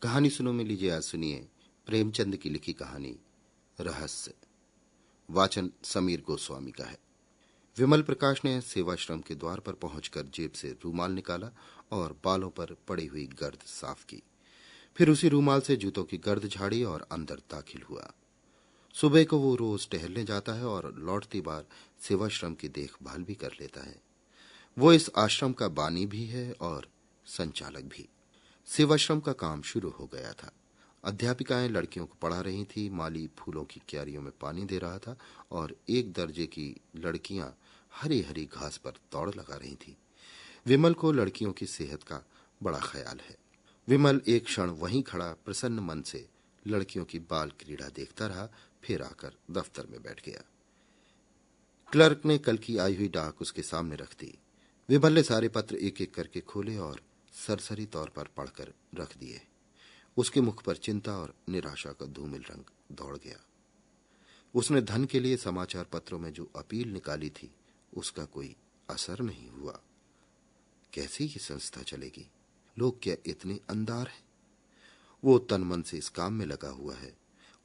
कहानी सुनो में लीजिए आज सुनिए प्रेमचंद की लिखी कहानी रहस्य। वाचन समीर गोस्वामी का है। विमल प्रकाश ने सेवाश्रम के द्वार पर पहुंचकर जेब से रूमाल निकाला और बालों पर पड़ी हुई गर्द साफ की। फिर उसी रूमाल से जूतों की गर्द झाड़ी और अंदर दाखिल हुआ। सुबह को वो रोज टहलने जाता है और लौटती बार सेवाश्रम की देखभाल भी कर लेता है। वो इस आश्रम का बानी भी है और संचालक भी। सेवाश्रम का काम शुरू हो गया था। अध्यापिकाएं लड़कियों को पढ़ा रही थी, माली फूलों की क्यारियों में पानी दे रहा था और एक दर्जे की लड़कियां हरी हरी घास पर दौड़ लगा रही थी। विमल को लड़कियों की सेहत का बड़ा ख्याल है। विमल एक क्षण वहीं खड़ा प्रसन्न मन से लड़कियों की बाल क्रीड़ा देखता रहा, फिर आकर दफ्तर में बैठ गया। क्लर्क ने कल की आई हुई डाक उसके सामने रख दी। विमल ने सारे पत्र एक एक करके खोले और सरसरी तौर पर पढ़कर रख दिए। उसके मुख पर चिंता और निराशा का धूमिल रंग दौड़ गया। उसने धन के लिए समाचार पत्रों में जो अपील निकाली थी उसका कोई असर नहीं हुआ। कैसे ये संस्था चलेगी? लोग क्या इतने अंधार हैं? वो तन मन से इस काम में लगा हुआ है।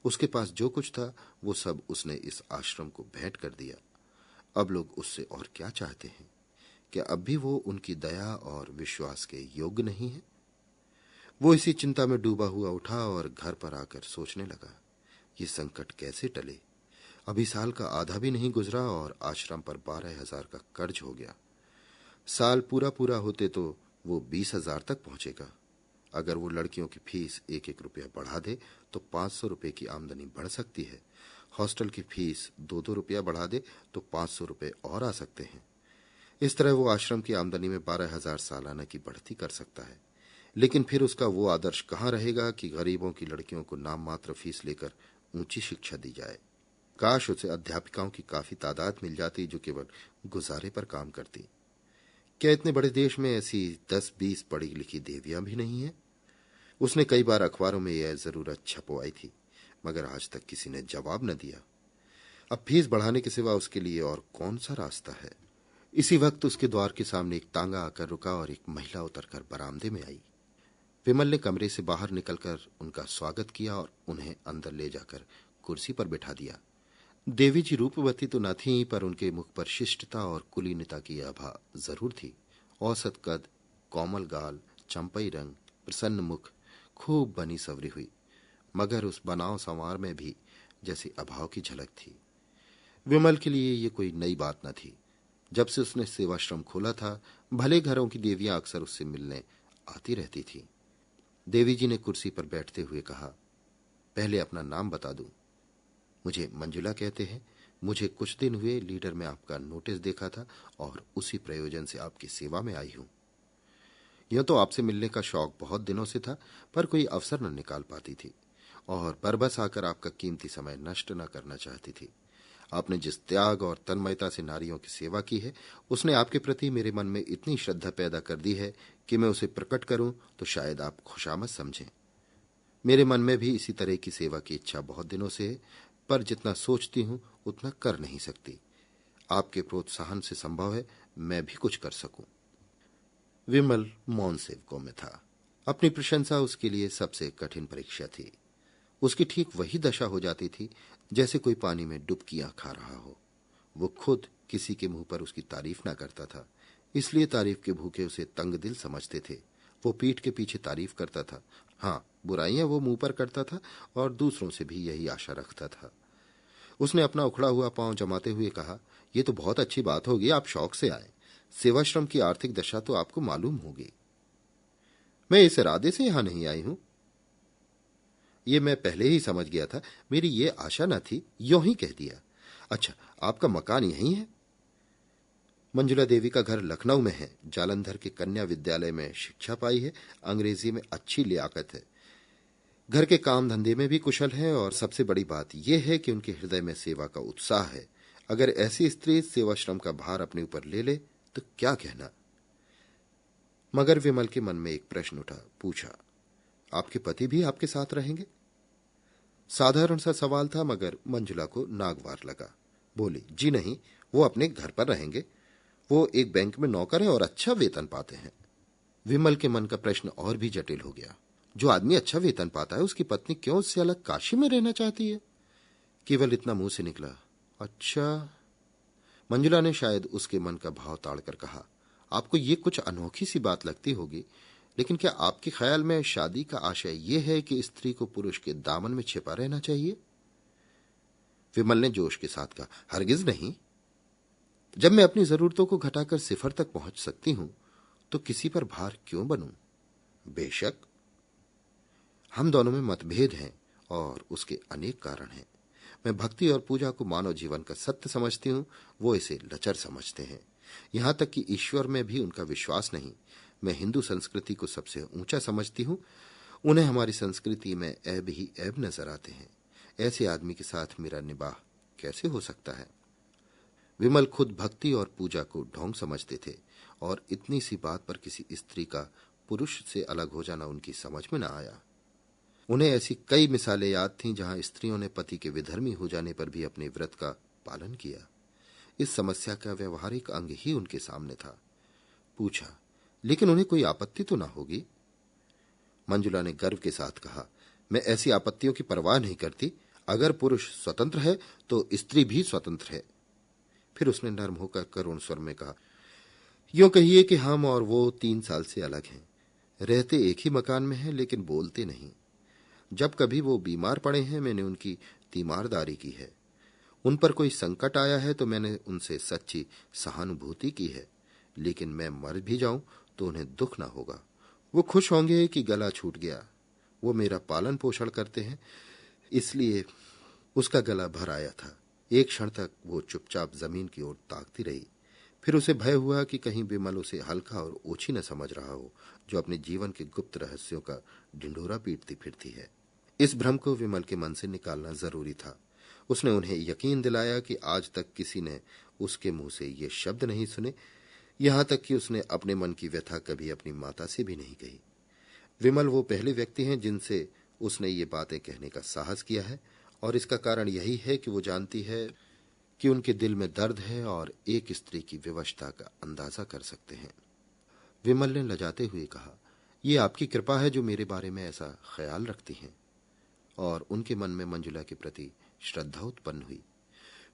उसके पास जो कुछ था वो सब उसने इस आश्रम को भेंट कर दिया। अब लोग उससे और क्या चाहते हैं? क्या अब भी वो उनकी दया और विश्वास के योग्य नहीं है? वो इसी चिंता में डूबा हुआ उठा और घर पर आकर सोचने लगा, ये संकट कैसे टले? अभी साल का आधा भी नहीं गुजरा और आश्रम पर 12,000 का कर्ज हो गया। साल पूरा पूरा होते तो वो 20,000 तक पहुंचेगा। अगर वो लड़कियों की फीस 1-1 रुपया बढ़ा दे तो 500 रुपये की आमदनी बढ़ सकती है। हॉस्टल की फीस 2-2 रुपया बढ़ा दे तो 500 रुपये और आ सकते हैं। इस तरह वो आश्रम की आमदनी में 12,000 सालाना की बढ़ती कर सकता है। लेकिन फिर उसका वो आदर्श कहाँ रहेगा कि गरीबों की लड़कियों को नाम मात्र फीस लेकर ऊंची शिक्षा दी जाए। काश उसे अध्यापिकाओं की काफी तादाद मिल जाती जो केवल गुजारे पर काम करती। क्या इतने बड़े देश में ऐसी 10-20 पढ़ी लिखी देवियां भी नहीं हैं? उसने कई बार अखबारों में यह जरूरत छपवाई थी, मगर आज तक किसी ने जवाब न दिया। अब फीस बढ़ाने के सिवा उसके लिए और कौन सा रास्ता है? इसी वक्त उसके द्वार के सामने एक तांगा आकर रुका और एक महिला उतरकर बरामदे में आई। विमल ने कमरे से बाहर निकलकर उनका स्वागत किया और उन्हें अंदर ले जाकर कुर्सी पर बिठा दिया। देवी जी रूपवती तो न थीं, पर उनके मुख पर शिष्टता और कुलीनता की आभा जरूर थी। औसत कद, कोमल गाल, चंपई रंग, प्रसन्न मुख, खूब बनी सवरी हुई, मगर उस बनाव संवार में भी जैसे अभाव की झलक थी। विमल के लिए ये कोई नई बात न थी। जब से उसने सेवाश्रम खोला था, भले घरों की देवियां अक्सर उससे मिलने आती रहती थी। देवी जी ने कुर्सी पर बैठते हुए कहा, पहले अपना नाम बता दूं। मुझे मंजुला कहते हैं। मुझे कुछ दिन हुए लीडर में आपका नोटिस देखा था और उसी प्रयोजन से आपकी सेवा में आई हूं। यूं तो आपसे मिलने का शौक बहुत दिनों से था, पर कोई अवसर न निकाल पाती थी और बरबस आकर आपका कीमती समय नष्ट न करना चाहती थी। आपने जिस त्याग और तन्मयता से नारियों की सेवा की है, उसने आपके प्रति मेरे मन में इतनी श्रद्धा पैदा कर दी है कि मैं उसे प्रकट करूं तो शायद आप खुशामद समझें। मेरे मन में भी इसी तरह की सेवा की इच्छा बहुत दिनों से है, पर जितना सोचती हूं उतना कर नहीं सकती। आपके प्रोत्साहन से संभव है मैं भी कुछ कर सकूं। विमल मौन सेवकों में था। अपनी प्रशंसा उसके लिए सबसे कठिन परीक्षा थी। उसकी ठीक वही दशा हो जाती थी जैसे कोई पानी में डुबकियां खा रहा हो। वो खुद किसी के मुंह पर उसकी तारीफ ना करता था, इसलिए तारीफ के भूखे उसे तंग दिल समझते थे। वो पीठ के पीछे तारीफ करता था। हाँ, बुराइयां वो मुंह पर करता था और दूसरों से भी यही आशा रखता था। उसने अपना उखड़ा हुआ पांव जमाते हुए कहा, यह तो बहुत अच्छी बात होगी, आप शौक से आए। सेवाश्रम की आर्थिक दशा तो आपको मालूम होगी। मैं इस इरादे से यहां नहीं आई हूं। ये मैं पहले ही समझ गया था, मेरी ये आशा न थी, यूं ही कह दिया। अच्छा, आपका मकान यहीं है? मंजुला देवी का घर लखनऊ में है। जालंधर के कन्या विद्यालय में शिक्षा पाई है। अंग्रेजी में अच्छी लियाकत है। घर के काम धंधे में भी कुशल है और सबसे बड़ी बात यह है कि उनके हृदय में सेवा का उत्साह है। अगर ऐसी स्त्री सेवाश्रम का भार अपने ऊपर ले ले तो क्या कहना। मगर विमल के मन में एक प्रश्न उठा। पूछा, आपके पति भी आपके साथ रहेंगे? साधारण सा सवाल था, मगर मंजुला को नागवार लगा। बोली, जी नहीं, वो अपने घर पर रहेंगे। वो एक बैंक में नौकर है और अच्छा वेतन पाते हैं। विमल के मन का प्रश्न और भी जटिल हो गया। जो आदमी अच्छा वेतन पाता है उसकी पत्नी क्यों उससे अलग काशी में रहना चाहती है? केवल इतना मुंह से निकला, अच्छा। मंजुला ने शायद उसके मन का भाव ताड़कर कहा, आपको ये कुछ अनोखी सी बात लगती होगी, लेकिन क्या आपके ख्याल में शादी का आशय यह है कि स्त्री को पुरुष के दामन में छिपा रहना चाहिए? विमल ने जोश के साथ कहा, हरगिज नहीं। जब मैं अपनी जरूरतों को घटाकर सिफर तक पहुंच सकती हूं तो किसी पर भार क्यों बनूं? बेशक हम दोनों में मतभेद हैं और उसके अनेक कारण हैं। मैं भक्ति और पूजा को मानव जीवन का सत्य समझती हूं, वो इसे लचर समझते हैं। यहां तक कि ईश्वर में भी उनका विश्वास नहीं। मैं हिंदू संस्कृति को सबसे ऊंचा समझती हूं, उन्हें हमारी संस्कृति में ऐब ही ऐब नजर आते हैं। ऐसे आदमी के साथ मेरा निबाह कैसे हो सकता है? विमल खुद भक्ति और पूजा को ढोंग समझते थे और इतनी सी बात पर किसी स्त्री का पुरुष से अलग हो जाना उनकी समझ में न आया। उन्हें ऐसी कई मिसालें याद थीं जहां स्त्रियों ने पति के विधर्मी हो जाने पर भी अपने व्रत का पालन किया। इस समस्या का व्यवहारिक अंग ही उनके सामने था। पूछा, लेकिन उन्हें कोई आपत्ति तो ना होगी? मंजुला ने गर्व के साथ कहा, मैं ऐसी आपत्तियों की परवाह नहीं करती। अगर पुरुष स्वतंत्र है तो स्त्री भी स्वतंत्र है। फिर उसने नर्म होकर करुण स्वर में कहा, यूं कहिए कि हम और वो 3 साल से अलग हैं। रहते एक ही मकान में हैं लेकिन बोलते नहीं। जब कभी वो बीमार पड़े हैं मैंने उनकी तीमारदारी की है। उन पर कोई संकट आया है तो मैंने उनसे सच्ची सहानुभूति की है। लेकिन मैं मर भी जाऊं तो उन्हें दुख ना होगा। वो खुश होंगे कि गला छूट गया। वो मेरा पालन पोषण करते हैं, इसलिए उसका गला भर आया था। एक क्षण तक वो चुपचाप जमीन की ओर ताकती रही। फिर उसे भय हुआ कि कहीं विमल उसे हल्का और ओछी न समझ रहा हो, जो अपने जीवन के गुप्त रहस्यों का ढिंढोरा पीटती फिरती है। इस भ्रम को विमल के मन से निकालना जरूरी था। उसने उन्हें यकीन दिलाया कि आज तक किसी ने उसके मुंह से ये शब्द नहीं सुने। यहां तक कि उसने अपने मन की व्यथा कभी अपनी माता से भी नहीं कही। विमल वो पहले व्यक्ति हैं जिनसे उसने ये बातें कहने का साहस किया है, और इसका कारण यही है कि वो जानती है कि उनके दिल में दर्द है और एक स्त्री की विवशता का अंदाजा कर सकते हैं। विमल ने लजाते हुए कहा, ये आपकी कृपा है जो मेरे बारे में ऐसा ख्याल रखती हैं। और उनके मन में मंजुला के प्रति श्रद्धा उत्पन्न हुई।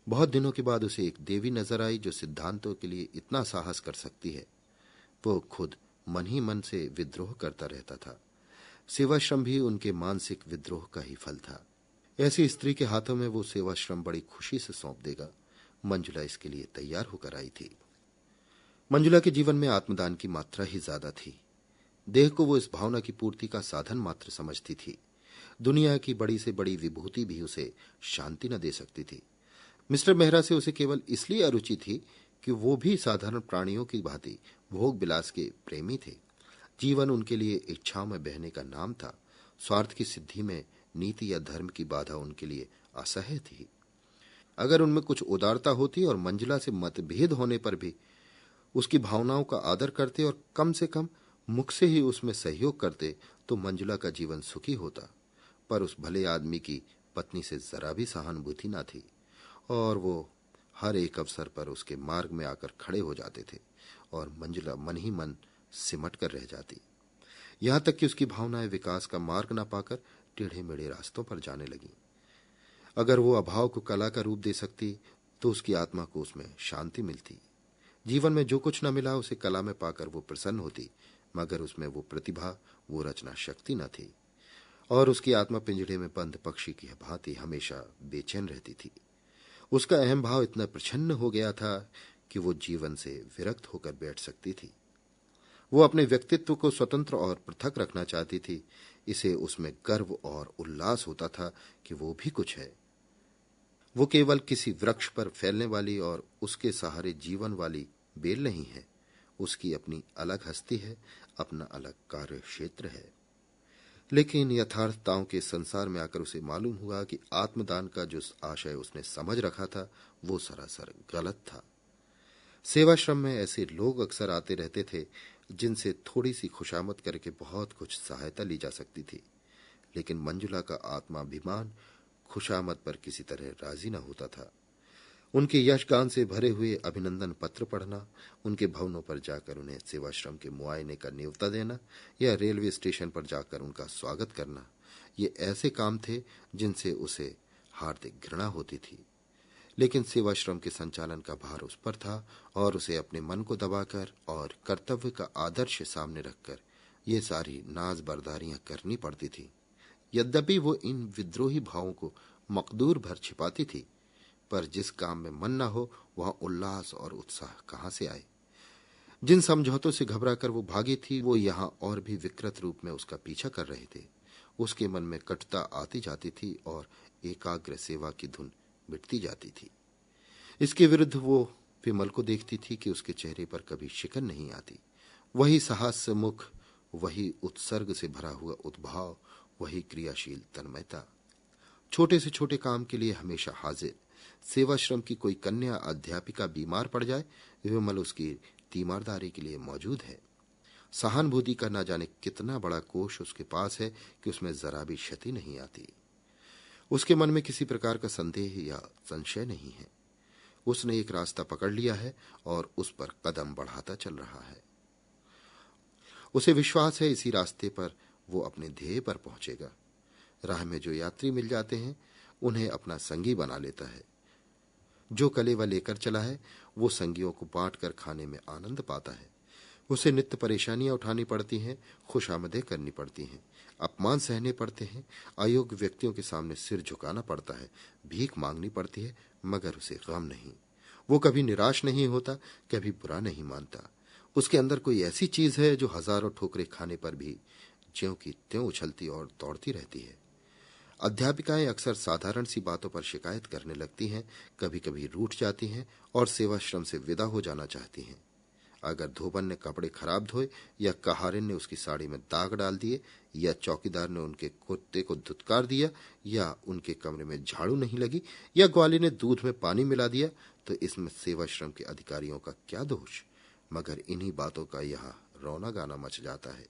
बहुत दिनों के बाद उसे एक देवी नजर आई जो सिद्धांतों के लिए इतना साहस कर सकती है। वो खुद मन ही मन से विद्रोह करता रहता था। सेवाश्रम भी उनके मानसिक विद्रोह का ही फल था। ऐसी स्त्री के हाथों में वो सेवाश्रम बड़ी खुशी से सौंप देगा। मंजुला इसके लिए तैयार होकर आई थी। मंजुला के जीवन में आत्मदान की मात्रा ही ज्यादा थी। देह को वो इस भावना की पूर्ति का साधन मात्र समझती थी। दुनिया की बड़ी से बड़ी विभूति भी उसे शांति न दे सकती थी। मिस्टर मेहरा से उसे केवल इसलिए अरुचि थी कि वो भी साधारण प्राणियों की भांति भोग विलास के प्रेमी थे। जीवन उनके लिए इच्छाओं में बहने का नाम था। स्वार्थ की सिद्धि में नीति या धर्म की बाधा उनके लिए असह्य थी। अगर उनमें कुछ उदारता होती और मंजुला से मतभेद होने पर भी उसकी भावनाओं का आदर करते और कम से कम मुख से ही उसमें सहयोग करते तो मंजुला का जीवन सुखी होता। पर उस भले आदमी की पत्नी से जरा भी सहानुभूति न थी और वो हर एक अवसर पर उसके मार्ग में आकर खड़े हो जाते थे और मंजुला मन ही मन सिमट कर रह जाती। यहां तक कि उसकी भावनाएं विकास का मार्ग न पाकर टेढ़े मेढ़े रास्तों पर जाने लगी। अगर वो अभाव को कला का रूप दे सकती तो उसकी आत्मा को उसमें शांति मिलती। जीवन में जो कुछ न मिला उसे कला में पाकर वो प्रसन्न होती, मगर उसमें वो प्रतिभा, वो रचना शक्ति न थी और उसकी आत्मा पिंजड़े में बंद पक्षी की भांति हमेशा बेचैन रहती थी। उसका अहम भाव इतना प्रछन्न हो गया था कि वो जीवन से विरक्त होकर बैठ सकती थी। वो अपने व्यक्तित्व को स्वतंत्र और पृथक रखना चाहती थी। इसे उसमें गर्व और उल्लास होता था कि वो भी कुछ है। वो केवल किसी वृक्ष पर फैलने वाली और उसके सहारे जीवन वाली बेल नहीं है। उसकी अपनी अलग हस्ती है, अपना अलग कार्य क्षेत्र है। लेकिन यथार्थताओं के संसार में आकर उसे मालूम हुआ कि आत्मदान का जो आशय उसने समझ रखा था वो सरासर गलत था। सेवाश्रम में ऐसे लोग अक्सर आते रहते थे जिनसे थोड़ी सी खुशामद करके बहुत कुछ सहायता ली जा सकती थी। लेकिन मंजुला का आत्माभिमान खुशामद पर किसी तरह राजी न होता था। उनके यशगान से भरे हुए अभिनंदन पत्र पढ़ना, उनके भवनों पर जाकर उन्हें सेवाश्रम के मुआयने का न्योता देना या रेलवे स्टेशन पर जाकर उनका स्वागत करना, ये ऐसे काम थे जिनसे उसे हार्दिक घृणा होती थी। लेकिन सेवाश्रम के संचालन का भार उस पर था और उसे अपने मन को दबाकर और कर्तव्य का आदर्श सामने रखकर ये सारी नाज बर्दारियां करनी पड़ती थी। यद्यपि वो इन विद्रोही भावों को मकदूर भर छिपाती थी, पर जिस काम में मन न हो वहां उल्लास और उत्साह कहां से आए। जिन समझौतों से घबराकर वो भागी थी, वो यहां और भी विकृत रूप में उसका पीछा कर रहे थे। उसके मन में कटुता आती जाती थी और एकाग्र सेवा की धुन मिटती जाती थी। इसके विरुद्ध वो विमल को देखती थी कि उसके चेहरे पर कभी शिकन नहीं आती। वही साहस मुख, वही उत्सर्ग से भरा हुआ उद्भाव, वही क्रियाशील तन्मयता। छोटे से छोटे काम के लिए हमेशा हाजिर। सेवाश्रम की कोई कन्या अध्यापिका बीमार पड़ जाए, विमल उसकी तीमारदारी के लिए मौजूद है। सहानुभूति का न जाने कितना बड़ा कोष उसके पास है कि उसमें जरा भी क्षति नहीं आती। उसके मन में किसी प्रकार का संदेह या संशय नहीं है। उसने एक रास्ता पकड़ लिया है और उस पर कदम बढ़ाता चल रहा है। उसे विश्वास है इसी रास्ते पर वो अपने ध्येय पर पहुंचेगा। राह में जो यात्री मिल जाते हैं उन्हें अपना संगी बना लेता है। जो कलेवा लेकर चला है वो संगियों को बांट कर खाने में आनंद पाता है। उसे नित्य परेशानियां उठानी पड़ती हैं, खुशामदें करनी पड़ती हैं, अपमान सहने पड़ते हैं, अयोग्य व्यक्तियों के सामने सिर झुकाना पड़ता है, भीख मांगनी पड़ती है, मगर उसे गम नहीं। वो कभी निराश नहीं होता, कभी बुरा नहीं मानता। उसके अंदर कोई ऐसी चीज है जो हजारों ठोकरें खाने पर भी ज्यों की त्यों उछलती और दौड़ती रहती है। अध्यापिकाएं अक्सर साधारण सी बातों पर शिकायत करने लगती हैं, कभी कभी रूठ जाती हैं और सेवाश्रम से विदा हो जाना चाहती हैं। अगर धोबन ने कपड़े खराब धोए या कहारिन ने उसकी साड़ी में दाग डाल दिए या चौकीदार ने उनके कुत्ते को धुतकार दिया या उनके कमरे में झाड़ू नहीं लगी या ग्वाली ने दूध में पानी मिला दिया, तो इसमें सेवाश्रम के अधिकारियों का क्या दोष। मगर इन्हीं बातों का यहाँ रोना गाना मच जाता है।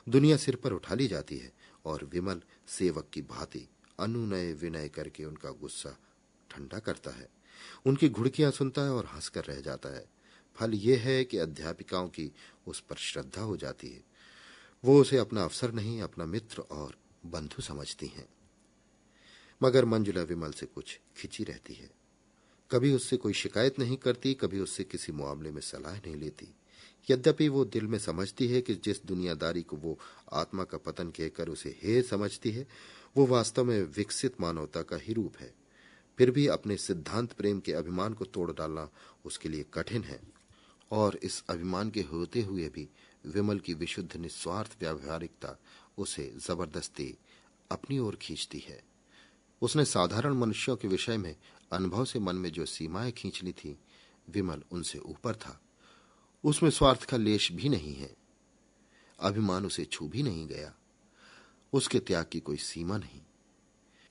दुनिया सिर पर उठा ली जाती है और विमल सेवक की भांति अनुनय विनय करके उनका गुस्सा ठंडा करता है, उनकी घुड़कियां सुनता है और हंसकर रह जाता है। फल यह है कि अध्यापिकाओं की उस पर श्रद्धा हो जाती है। वो उसे अपना अफसर नहीं, अपना मित्र और बंधु समझती हैं। मगर मंजुला विमल से कुछ खिंची रहती है। कभी उससे कोई शिकायत नहीं करती, कभी उससे किसी मामले में सलाह नहीं लेती। यद्यपि वो दिल में समझती है कि जिस दुनियादारी को वो आत्मा का पतन कहकर उसे हे समझती है, वो वास्तव में विकसित मानवता का ही रूप है। फिर भी अपने सिद्धांत प्रेम के अभिमान को तोड़ डालना उसके लिए कठिन है, और इस अभिमान के होते हुए भी विमल की विशुद्ध निस्वार्थ व्यावहारिकता उसे जबरदस्ती अपनी ओर खींचती है। उसने साधारण मनुष्यों के विषय में अनुभव से मन में जो सीमाएं खींच ली थी, विमल उनसे ऊपर था। उसमें स्वार्थ का लेश भी नहीं है। अभिमान उसे छू भी नहीं गया। उसके त्याग की कोई सीमा नहीं।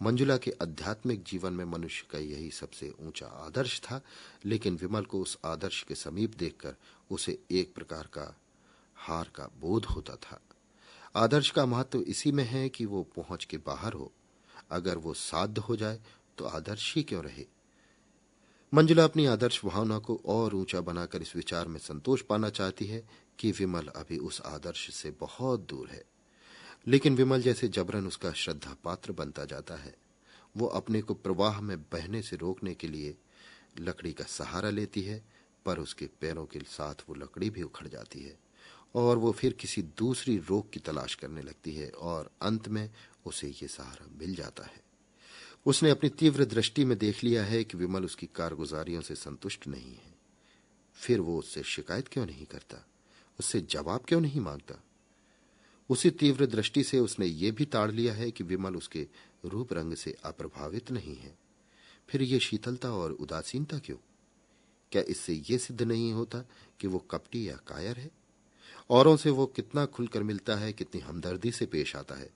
मंजुला के आध्यात्मिक जीवन में मनुष्य का यही सबसे ऊंचा आदर्श था, लेकिन विमल को उस आदर्श के समीप देखकर उसे एक प्रकार का हार का बोध होता था। आदर्श का महत्व इसी में है कि वो पहुंच के बाहर हो। अगर वो साध्य हो जाए तो आदर्श ही क्यों रहे। मंजुला अपनी आदर्श भावना को और ऊंचा बनाकर इस विचार में संतोष पाना चाहती है कि विमल अभी उस आदर्श से बहुत दूर है। लेकिन विमल जैसे जबरन उसका श्रद्धा पात्र बनता जाता है। वो अपने को प्रवाह में बहने से रोकने के लिए लकड़ी का सहारा लेती है, पर उसके पैरों के साथ वो लकड़ी भी उखड़ जाती है और वो फिर किसी दूसरी रोक की तलाश करने लगती है और अंत में उसे ये सहारा मिल जाता है। उसने अपनी तीव्र दृष्टि में देख लिया है कि विमल उसकी कारगुजारियों से संतुष्ट नहीं है। फिर वो उससे शिकायत क्यों नहीं करता, उससे जवाब क्यों नहीं मांगता। उसी तीव्र दृष्टि से उसने ये भी ताड़ लिया है कि विमल उसके रूप रंग से अप्रभावित नहीं है। फिर ये शीतलता और उदासीनता क्यों? क्या इससे ये सिद्ध नहीं होता कि वो कपटी या कायर है? औरों से वो कितना खुलकर मिलता है, कितनी हमदर्दी से पेश आता है,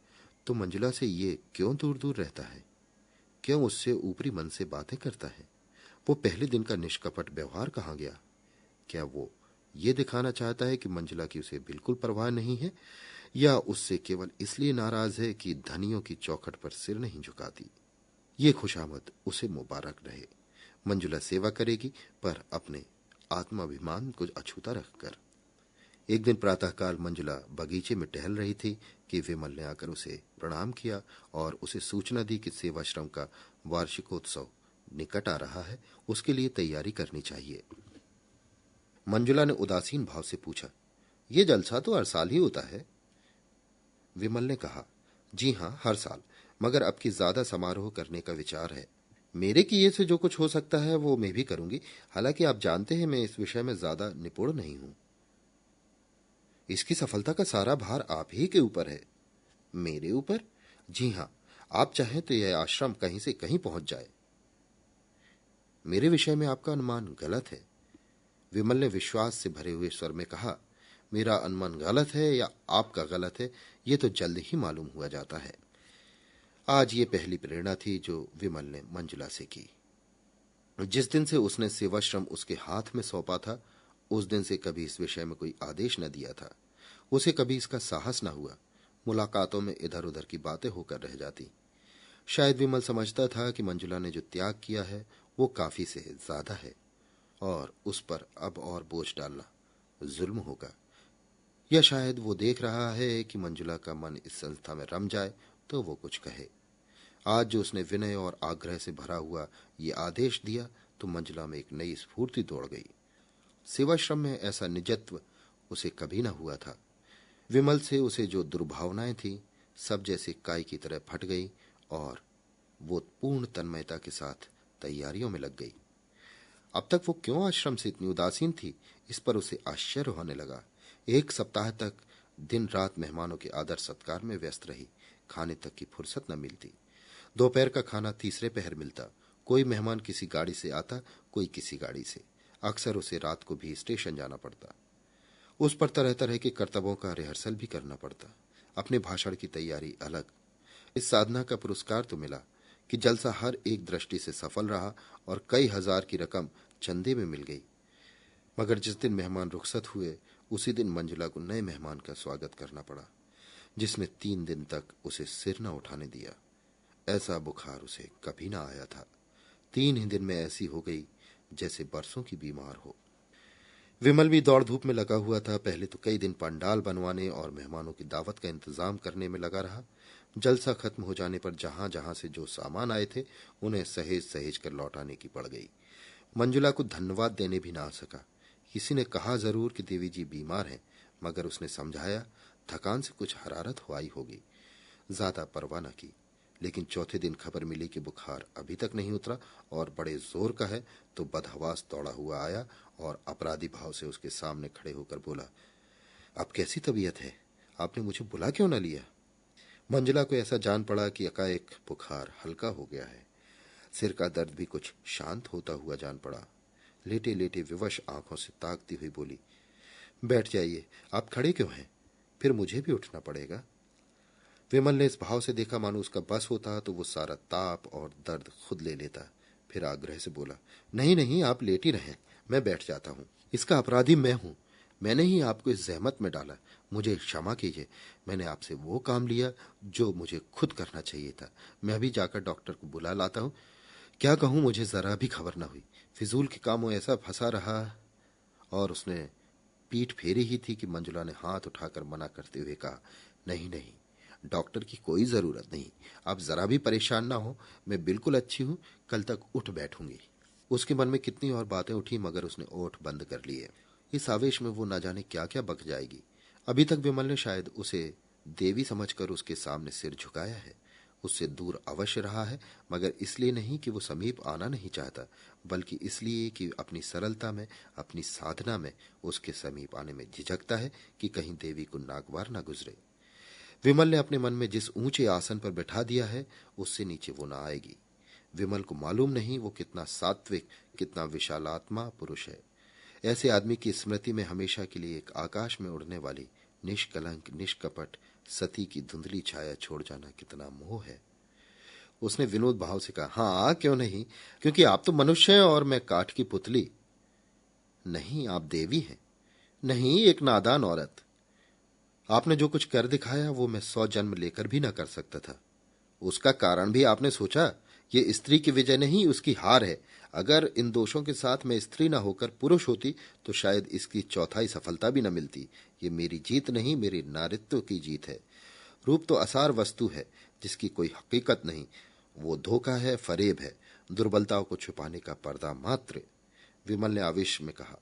तो मंजुला से ये क्यों दूर दूर रहता है? क्यों उससे ऊपरी मन से बातें करता है? वो पहले दिन का निष्कपट व्यवहार कहाँ गया? क्या वो ये दिखाना चाहता है कि मंजुला की उसे बिल्कुल परवाह नहीं है, या उससे केवल इसलिए नाराज है कि धनियों की चौखट पर सिर नहीं झुकाती? ये खुशामद उसे मुबारक रहे। मंजुला सेवा करेगी, पर अपने आत्माभिमान को अछूता रखकर। एक दिन प्रातःकाल मंजुला बगीचे में टहल रही थी कि विमल ने आकर उसे प्रणाम किया और उसे सूचना दी कि सेवाश्रम का वार्षिकोत्सव निकट आ रहा है, उसके लिए तैयारी करनी चाहिए। मंजुला ने उदासीन भाव से पूछा, ये जलसा तो हर साल ही होता है? विमल ने कहा, जी हाँ, हर साल, मगर अब की ज्यादा समारोह करने का विचार है। मेरे किए से जो कुछ हो सकता है वो मैं भी करूंगी। हालांकि आप जानते हैं मैं इस विषय में ज्यादा निपुण नहीं हूं। इसकी सफलता का सारा भार आप ही के ऊपर है। मेरे ऊपर? जी हाँ, आप चाहें तो यह आश्रम कहीं से कहीं पहुंच जाए। मेरे विषय में आपका अनुमान गलत है। विमल ने विश्वास से भरे हुए स्वर में कहा, मेरा अनुमान गलत है या आपका गलत है, ये तो जल्द ही मालूम हुआ जाता है। आज ये पहली प्रेरणा थी जो विमल ने मंजुला से की। जिस दिन से उसने सेवाश्रम उसके हाथ में सौंपा था, उस दिन से कभी इस विषय में कोई आदेश न दिया था। उसे कभी इसका साहस न हुआ। मुलाकातों में इधर उधर की बातें होकर रह जाती। शायद विमल समझता था कि मंजुला ने जो त्याग किया है वो काफी से ज्यादा है और उस पर अब और बोझ डालना जुल्म होगा। या शायद वो देख रहा है कि मंजुला का मन इस संस्था में रम जाए तो वो कुछ कहे। आज जो उसने विनय और आग्रह से भरा हुआ ये आदेश दिया तो मंजुला में एक नई स्फूर्ति दौड़ गई। सेवाश्रम में ऐसा निजत्व उसे कभी न हुआ था। विमल से उसे जो दुर्भावनाएं थी सब जैसे काई की तरह फट गई और वो पूर्ण तन्मयता के साथ तैयारियों में लग गई। अब तक वो क्यों आश्रम से इतनी उदासीन थी, इस पर उसे आश्चर्य होने लगा। एक सप्ताह तक दिन रात मेहमानों के आदर सत्कार में व्यस्त रही। खाने तक की फुर्सत न मिलती। दोपहर का खाना तीसरे पहर मिलता। कोई मेहमान किसी गाड़ी से आता, कोई किसी गाड़ी से। अक्सर उसे रात को भी स्टेशन जाना पड़ता। उस पर तरह तरह के कर्तव्यों का रिहर्सल भी करना पड़ता। अपने भाषण की तैयारी अलग। इस साधना का पुरस्कार तो मिला कि जलसा हर एक दृष्टि से सफल रहा और कई हजार की रकम चंदे में मिल गई। मगर जिस दिन मेहमान रुखसत हुए उसी दिन मंजुला को नए मेहमान का स्वागत करना पड़ा, जिसने 3 दिन तक उसे सिर न उठाने दिया। ऐसा बुखार उसे कभी ना आया था। 3 ही दिन में ऐसी हो गई जैसे बरसों की बीमार हो। विमल भी दौड़ धूप में लगा हुआ था। पहले तो कई दिन पंडाल बनवाने और मेहमानों की दावत का इंतजाम करने में लगा रहा। जलसा खत्म हो जाने पर जहां जहां से जो सामान आए थे उन्हें सहेज सहेज कर लौटाने की पड़ गई। मंजुला को धन्यवाद देने भी ना आ सका। किसी ने कहा जरूर कि देवी जी बीमार हैं, मगर उसने समझाया थकान से कुछ हरारत हुई होगी। ज्यादा परवाह न की। लेकिन चौथे दिन खबर मिली कि बुखार अभी तक नहीं उतरा और बड़े जोर का है, तो बदहवास दौड़ा हुआ आया और अपराधी भाव से उसके सामने खड़े होकर बोला, अब कैसी तबीयत है? आपने मुझे बुला क्यों न लिया? मंजुला को ऐसा जान पड़ा कि एकाएक बुखार हल्का हो गया है। सिर का दर्द भी कुछ शांत होता हुआ जान पड़ा। लेटे लेटे विवश आंखों से ताकती हुई बोली, बैठ जाइए, आप खड़े क्यों हैं? फिर मुझे भी उठना पड़ेगा। विमल ने इस भाव से देखा मानो उसका बस होता तो वो सारा ताप और दर्द खुद ले लेता। फिर आग्रह से बोला, नहीं नहीं, आप लेट ही रहें, मैं बैठ जाता हूं। इसका अपराधी मैं हूं। मैंने ही आपको इस जहमत में डाला। मुझे क्षमा कीजिए। मैंने आपसे वो काम लिया जो मुझे खुद करना चाहिए था। मैं अभी जाकर डॉक्टर को बुला लाता हूं। क्या कहूं, मुझे जरा भी खबर न हुई। फिजूल के कामों ऐसा फंसा रहा। और उसने पीठ फेरी ही थी कि मंजुला ने हाथ उठाकर मना करते हुए कहा, नहीं नहीं, डॉक्टर की कोई जरूरत नहीं। आप जरा भी परेशान ना हो, मैं बिल्कुल अच्छी हूं, कल तक उठ बैठूंगी। उसके मन में कितनी और बातें उठी, मगर उसने ओठ बंद कर लिए। इस आवेश में वो न जाने क्या क्या बक जाएगी। अभी तक विमल ने शायद उसे देवी समझकर उसके सामने सिर झुकाया है। उससे दूर अवश्य रहा है, मगर इसलिए नहीं कि वो समीप आना नहीं चाहता, बल्कि इसलिए कि अपनी सरलता में, अपनी साधना में उसके समीप आने में झिझकता है कि कहीं देवी को नागवार न गुजरे। विमल ने अपने मन में जिस ऊंचे आसन पर बैठा दिया है उससे नीचे वो ना आएगी। विमल को मालूम नहीं वो कितना सात्विक, कितना विशालात्मा पुरुष है। ऐसे आदमी की स्मृति में हमेशा के लिए एक आकाश में उड़ने वाली निष्कलंक, निष्कपट सती की धुंधली छाया छोड़ जाना कितना मोह है। उसने विनोद भाव से कहा, हाँ क्यों नहीं, क्योंकि आप तो मनुष्य हैं और मैं काठ की पुतली। नहीं, आप देवी हैं। नहीं, एक नादान औरत। आपने जो कुछ कर दिखाया वो मैं 100 जन्म लेकर भी ना कर सकता था। उसका कारण भी आपने सोचा? ये स्त्री की विजय नहीं, उसकी हार है। अगर इन दोषों के साथ मैं स्त्री न होकर पुरुष होती तो शायद इसकी चौथाई सफलता भी न मिलती। ये मेरी जीत नहीं, मेरी नारित्व की जीत है। रूप तो असार वस्तु है जिसकी कोई हकीकत नहीं। वो धोखा है, फरेब है, दुर्बलताओं को छुपाने का पर्दा मात्र। विमल ने आवेश में कहा,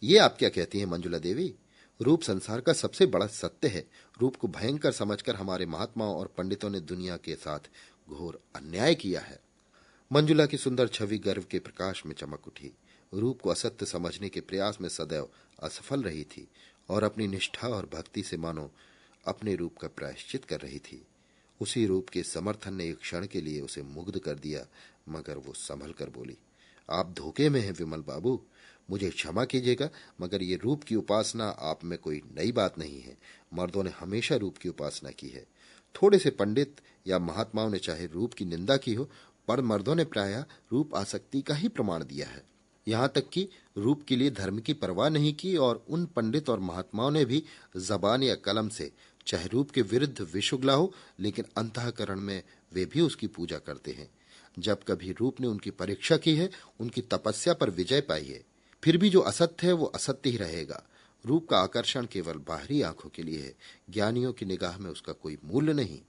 ये आप क्या कहती हैं मंजुला देवी? रूप संसार का सबसे बड़ा सत्य है। रूप को भयंकर समझकर हमारे महात्माओं और पंडितों ने दुनिया के साथ घोर अन्याय किया है। मंजुला की सुंदर छवि गर्व के प्रकाश में चमक उठी। रूप को असत्य समझने के प्रयास में सदैव असफल रही थी और अपनी निष्ठा और भक्ति से मानो अपने रूप का प्रायश्चित कर रही थी। उसी रूप के समर्थन ने एक क्षण के लिए उसे मुग्ध कर दिया, मगर वो संभल कर बोली, आप धोखे में हैं विमल बाबू। मुझे क्षमा कीजिएगा, मगर ये रूप की उपासना आप में कोई नई बात नहीं है। मर्दों ने हमेशा रूप की उपासना की है। थोड़े से पंडित या महात्माओं ने चाहे रूप की निंदा की हो, पर मर्दों ने प्रायः रूप आसक्ति का ही प्रमाण दिया है। यहाँ तक कि रूप के लिए धर्म की परवाह नहीं की, और उन पंडित और महात्माओं ने भी जबान या कलम से चाहे रूप के विरुद्ध विष उगला हो, लेकिन अंतःकरण में वे भी उसकी पूजा करते हैं। जब कभी रूप ने उनकी परीक्षा की है, उनकी तपस्या पर विजय पाई है। फिर भी जो असत्य है वो असत्य ही रहेगा। रूप का आकर्षण केवल बाहरी आंखों के लिए है, ज्ञानियों की निगाह में उसका कोई मूल्य नहीं।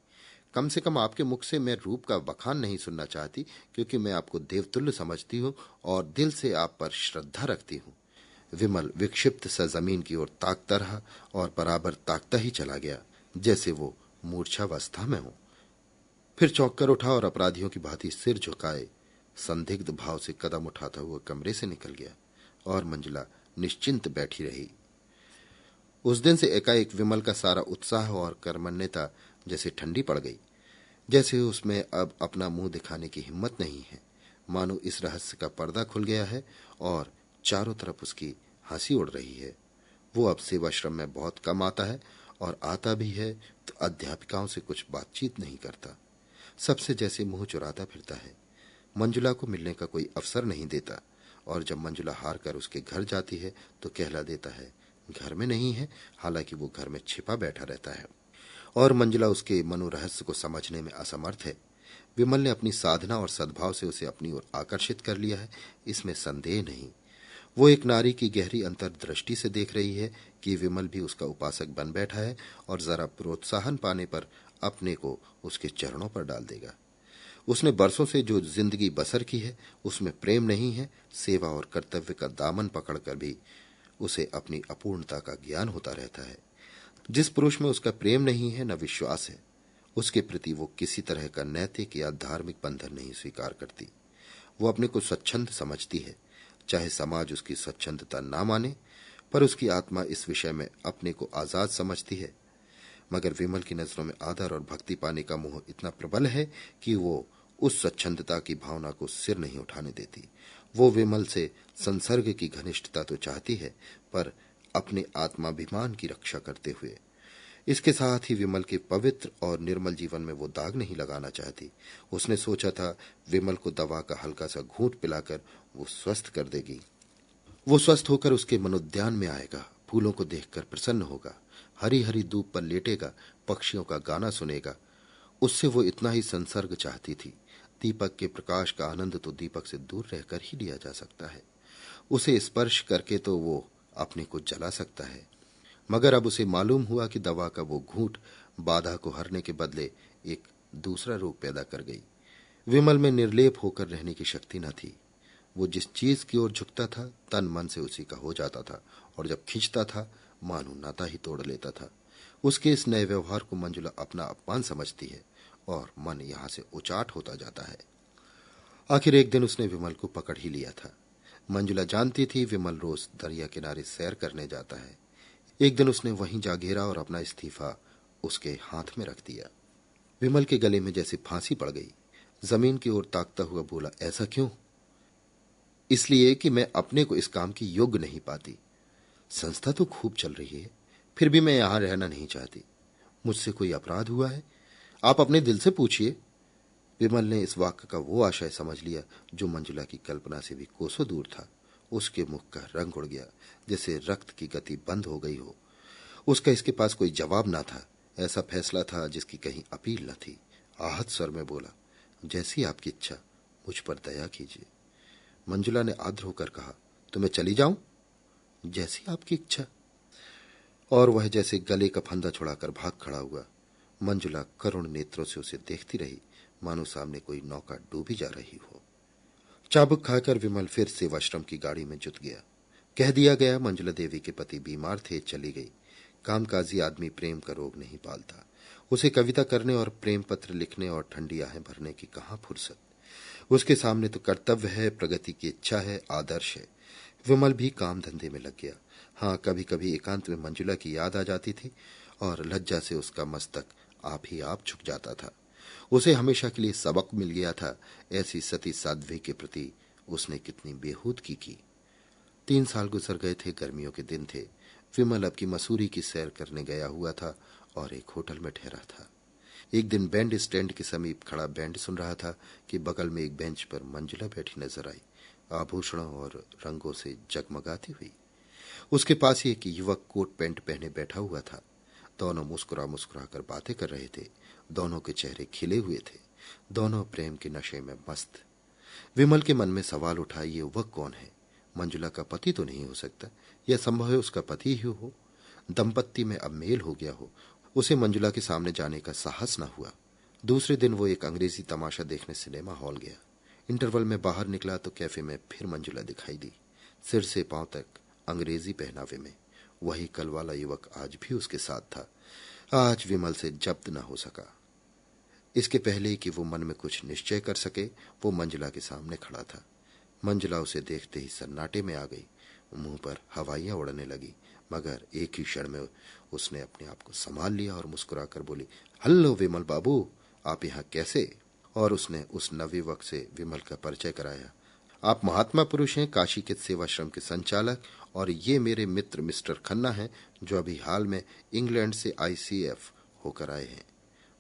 कम से कम आपके मुख से मैं रूप का बखान नहीं सुनना चाहती, क्योंकि मैं आपको देवतुल्य समझती हूँ और दिल से आप पर श्रद्धा रखती हूँ। विमल विक्षिप्त सा जमीन की ओर ताकता रहा और बराबर ताकता ही चला गया, जैसे वो मूर्छावस्था में हो। फिर चौंक कर उठा और अपराधियों की भांति सिर झुकाए संदिग्ध भाव से कदम उठाता हुआ कमरे से निकल गया, और मंजुला निश्चिंत बैठी रही। उस दिन से एकाएक विमल का सारा उत्साह और कर्मण्यता जैसे ठंडी पड़ गई, जैसे उसमें अब अपना मुंह दिखाने की हिम्मत नहीं है। मानो इस रहस्य का पर्दा खुल गया है और चारों तरफ उसकी हंसी उड़ रही है। वो अब सेवाश्रम में बहुत कम आता है, और आता भी है तो अध्यापिकाओं से कुछ बातचीत नहीं करता। सबसे जैसे मुंह चुराता फिरता है। मंजुला को मिलने का कोई अवसर नहीं देता, और जब मंजुला हार कर उसके घर जाती है तो कहला देता है घर में नहीं है, हालांकि वो घर में छिपा बैठा रहता है। और मंजुला उसके मनोरहस्य को समझने में असमर्थ है। विमल ने अपनी साधना और सद्भाव से उसे अपनी ओर आकर्षित कर लिया है, इसमें संदेह नहीं। वो एक नारी की गहरी अंतर्दृष्टि से देख रही है कि विमल भी उसका उपासक बन बैठा है, और जरा प्रोत्साहन पाने पर अपने को उसके चरणों पर डाल देगा। उसने बरसों से जो जिंदगी बसर की है, उसमें प्रेम नहीं है। सेवा और कर्तव्य का दामन पकड़कर भी उसे अपनी अपूर्णता का ज्ञान होता रहता है। जिस पुरुष में उसका प्रेम नहीं है, न विश्वास है, उसके प्रति वो किसी तरह का नैतिक या धार्मिक बंधन नहीं स्वीकार करती। वो अपने को स्वच्छंद समझती है, चाहे समाज उसकी स्वच्छंदता ना माने, पर उसकी आत्मा इस विषय में अपने को आजाद समझती है। मगर विमल की नजरों में आदर और भक्ति पाने का मोह इतना प्रबल है कि वो उस स्वच्छंदता की भावना को सिर नहीं उठाने देती। वो विमल से संसर्ग की घनिष्ठता तो चाहती है, पर अपने आत्माभिमान की रक्षा करते हुए। इसके साथ ही विमल के पवित्र और निर्मल जीवन में वो दाग नहीं लगाना चाहती। उसने सोचा था विमल को दवा का हल्का सा घूंट पिलाकर वो स्वस्थ कर देगी। वो स्वस्थ होकर उसके मनोद्यान में आएगा, फूलों को देखकर प्रसन्न होगा, हरी हरी धूप पर लेटेगा, पक्षियों का गाना सुनेगा। उससे वो इतना ही संसर्ग चाहती थी। दीपक के प्रकाश का आनंद तो दीपक से दूर रहकर ही लिया जा सकता है। उसे स्पर्श करके तो वो अपने को जला सकता है। मगर अब उसे मालूम हुआ कि दवा का वो घूंट बाधा को हरने के बदले एक दूसरा रोग पैदा कर गई। विमल में निर्लेप होकर रहने की शक्ति न थी। वो जिस चीज की ओर झुकता था, तन मन से उसी का हो जाता था, और जब खींचता था मानो नाता ही तोड़ लेता था। उसके इस नए व्यवहार को मंजुला अपना अपमान समझती है, और मन यहां से उचाट होता जाता है। आखिर एक दिन उसने विमल को पकड़ ही लिया था। मंजुला जानती थी विमल रोज दरिया किनारे सैर करने जाता है। एक दिन उसने वहीं जा घेरा और अपना इस्तीफा उसके हाथ में रख दिया। विमल के गले में जैसे फांसी पड़ गई। जमीन की ओर ताकता हुआ बोला, ऐसा क्यों? इसलिए कि मैं अपने को इस काम की योग्य नहीं पाती। संस्था तो खूब चल रही है, फिर भी मैं यहां रहना नहीं चाहती। मुझसे कोई अपराध हुआ है? आप अपने दिल से पूछिए। विमल ने इस वाक्य का वो आशय समझ लिया जो मंजुला की कल्पना से भी कोसों दूर था। उसके मुख का रंग उड़ गया, जैसे रक्त की गति बंद हो गई हो। उसका इसके पास कोई जवाब ना था। ऐसा फैसला था जिसकी कहीं अपील न थी। आहत स्वर में बोला, जैसी आपकी इच्छा। मुझ पर दया कीजिए। मंजुला ने आद्र होकर कहा, तो मैं चली जाऊं? जैसी आपकी इच्छा। और वह जैसे गले का फंदा छुड़ाकर भाग खड़ा हुआ। मंजुला करुण नेत्रों से उसे देखती रही, मानो सामने कोई नौका डूबी जा रही हो। चाबुक खाकर विमल फिर सेवाश्रम की गाड़ी में जुट गया। कह दिया गया, मंजुला देवी के पति बीमार थे, चली गई। कामकाजी आदमी प्रेम का रोग नहीं पालता। उसे कविता करने और प्रेम पत्र लिखने और ठंडी आहें भरने की कहां फुर्सत। उसके सामने तो कर्तव्य है, प्रगति की इच्छा है, आदर्श है। विमल भी काम धंधे में लग गया। हाँ, कभी कभी एकांत में मंजुला की याद आ जाती थी और लज्जा से उसका मस्तक आप ही आप झुक जाता था। उसे हमेशा के लिए सबक मिल गया था, ऐसी सती साध्वी के प्रति उसने कितनी बेहूदगी की। 3 साल गुजर गए थे, गर्मियों के दिन थे। विमल अब की मसूरी की सैर करने गया हुआ था और एक होटल में ठहरा था। एक दिन बैंड स्टैंड के समीप खड़ा बैंड सुन रहा था कि बगल में एक बेंच पर मंजुला बैठी नजर आई, आभूषणों और रंगों से जगमगाती हुई। उसके पास ही एक युवक कोट पैंट पहने बैठा हुआ था। दोनों मुस्कुरा मुस्कुरा कर बातें कर रहे थे। दोनों के चेहरे खिले हुए थे। दोनों प्रेम के नशे में मस्त। विमल के मन में सवाल उठा, ये युवक कौन है? मंजुला का पति तो नहीं हो सकता। यह संभव है उसका पति ही हो। दंपत्ति में अब मेल हो गया हो। उसे मंजुला के सामने जाने का साहस न हुआ। दूसरे दिन वो एक अंग्रेजी तमाशा देखने सिनेमा हॉल गया। इंटरवल में बाहर निकला तो कैफे में फिर मंजुला दिखाई दी, सिर से पांव तक अंग्रेजी पहनावे में। वही कल वाला युवक आज भी उसके साथ था। आज विमल से जब्त न हो सका। इसके पहले कि वो मन में कुछ निश्चय कर सके, वो मंजुला के सामने खड़ा था। मंजुला उसे देखते ही सन्नाटे में आ गई। मुंह पर हवाइयां उड़ने लगी, मगर एक ही क्षण में उसने अपने आप को संभाल लिया और मुस्कुराकर बोली, हेलो विमल बाबू, आप यहाँ कैसे? और उसने उस नवयुवक से विमल का परिचय कराया। आप महात्मा पुरुष हैं, काशी के सेवाश्रम के संचालक, और ये मेरे मित्र मिस्टर खन्ना हैं, जो अभी हाल में इंग्लैंड से ICF होकर आए हैं।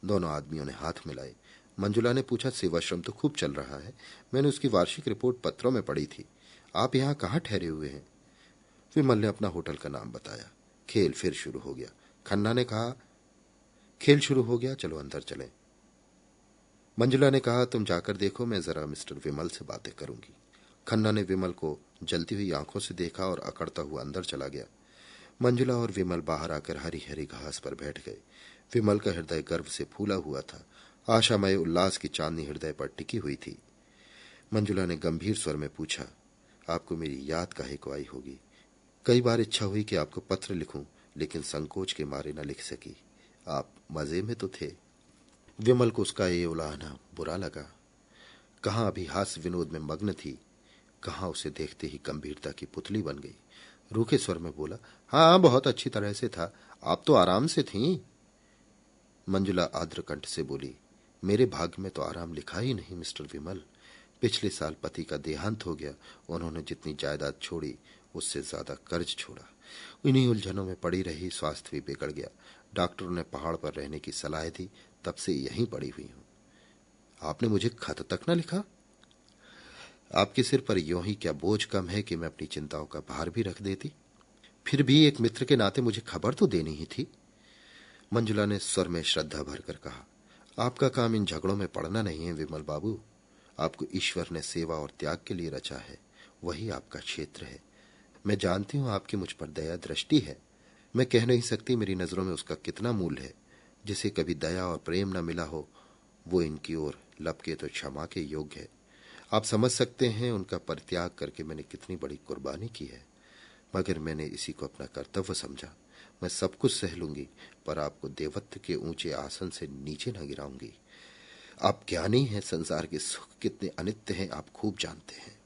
दोनों आदमियों ने हाथ मिलाए। मंजुला ने पूछा, सेवाश्रम तो खूब चल रहा है, मैंने उसकी वार्षिक रिपोर्ट पत्रों में पढ़ी थी। आप यहाँ कहाँ ठहरे हुए हैं? विमल ने अपना होटल का नाम बताया। खेल फिर शुरू हो गया। खन्ना ने कहा, खेल शुरू हो गया, चलो अंदर चलें। मंजुला ने कहा, तुम जाकर देखो, मैं जरा मिस्टर विमल से बातें करूंगी। खन्ना ने विमल को जलती हुई आंखों से देखा और अकड़ता हुआ अंदर चला गया। मंजुला और विमल बाहर आकर हरी हरी घास पर बैठ गए। विमल का हृदय गर्व से फूला हुआ था। आशामय उल्लास की चांदनी हृदय पर टिकी हुई थी। मंजुला ने गंभीर स्वर में पूछा, आपको मेरी याद काहे को आई होगी? कई बार इच्छा हुई कि आपको पत्र लिखूं, लेकिन संकोच के मारे न लिख सकी। आप मजे में तो थे। विमल को उसका ये उलाहना बुरा लगा। कहाँ अभी हास्य विनोद में मग्न थी, कहाँ उसे देखते ही गंभीरता की पुतली बन गई। रूखे स्वर में बोला, हाँ, बहुत अच्छी तरह से था, आप तो आराम से थीं। मंजुला आर्द्र कंठ से बोली, मेरे भाग्य में तो आराम लिखा ही नहीं मिस्टर विमल। पिछले साल पति का देहांत हो गया। उन्होंने जितनी जायदाद छोड़ी, उससे ज्यादा कर्ज छोड़ा। इन्हीं उलझनों में पड़ी रही, स्वास्थ्य भी बिगड़ गया। डॉक्टरों ने पहाड़ पर रहने की सलाह दी, तब से यहीं पड़ी हुई हूं। आपने मुझे खत तक न लिखा? आपके सिर पर यूं ही क्या बोझ कम है कि मैं अपनी चिंताओं का भार भी रख देती? फिर भी एक मित्र के नाते मुझे खबर तो देनी ही थी। मंजुला ने स्वर में श्रद्धा भरकर कहा, आपका काम इन झगड़ों में पड़ना नहीं है विमल बाबू। आपको ईश्वर ने सेवा और त्याग के लिए रचा है, वही आपका क्षेत्र है। मैं जानती हूं आपकी मुझ पर दया दृष्टि है। मैं कह नहीं सकती मेरी नजरों में उसका कितना मूल्य है। जिसे कभी दया और प्रेम न मिला हो, वो इनकी ओर लपके तो क्षमा के योग्य है। आप समझ सकते हैं उनका परित्याग करके मैंने कितनी बड़ी कुर्बानी की है, मगर मैंने इसी को अपना कर्तव्य समझा। मैं सब कुछ सह लूंगी, पर आपको देवत्व के ऊंचे आसन से नीचे न गिराऊंगी। आप ज्ञानी हैं, संसार के सुख कितने अनित्य हैं आप खूब जानते हैं।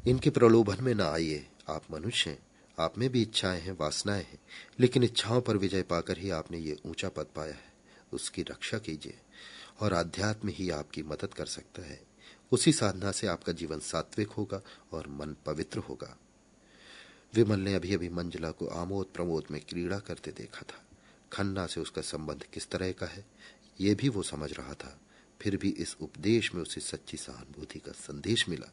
इनके प्रलोभन में न आइए। आप मनुष्य हैं, आप में भी इच्छाएं हैं, वासनाएं हैं, लेकिन इच्छाओं पर विजय पाकर ही आपने ये ऊंचा पद पाया है। उसकी रक्षा कीजिए, और आध्यात्म ही आपकी मदद कर सकता है। उसी साधना से आपका जीवन सात्विक होगा और मन पवित्र होगा। विमल ने अभी अभी मंजुला को आमोद प्रमोद में क्रीड़ा करते देखा था। खन्ना से उसका संबंध किस तरह का है, ये भी वो समझ रहा था। फिर भी इस उपदेश में उसे सच्ची सहानुभूति का संदेश मिला।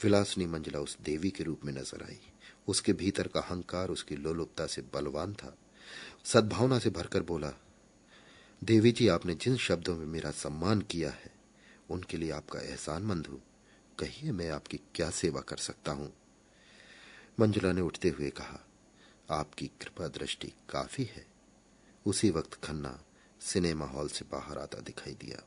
विलासिनी मंजुला उस देवी के रूप में नजर आई। उसके भीतर का अहंकार उसकी लोलुपता से बलवान था। सद्भावना से भरकर बोला, देवी जी, आपने जिन शब्दों में मेरा सम्मान किया है, उनके लिए आपका एहसानमंद हूं। कहिए मैं आपकी क्या सेवा कर सकता हूं। मंजुला ने उठते हुए कहा, आपकी कृपा दृष्टि काफी है। उसी वक्त खन्ना सिनेमा हॉल से बाहर आता दिखाई दिया।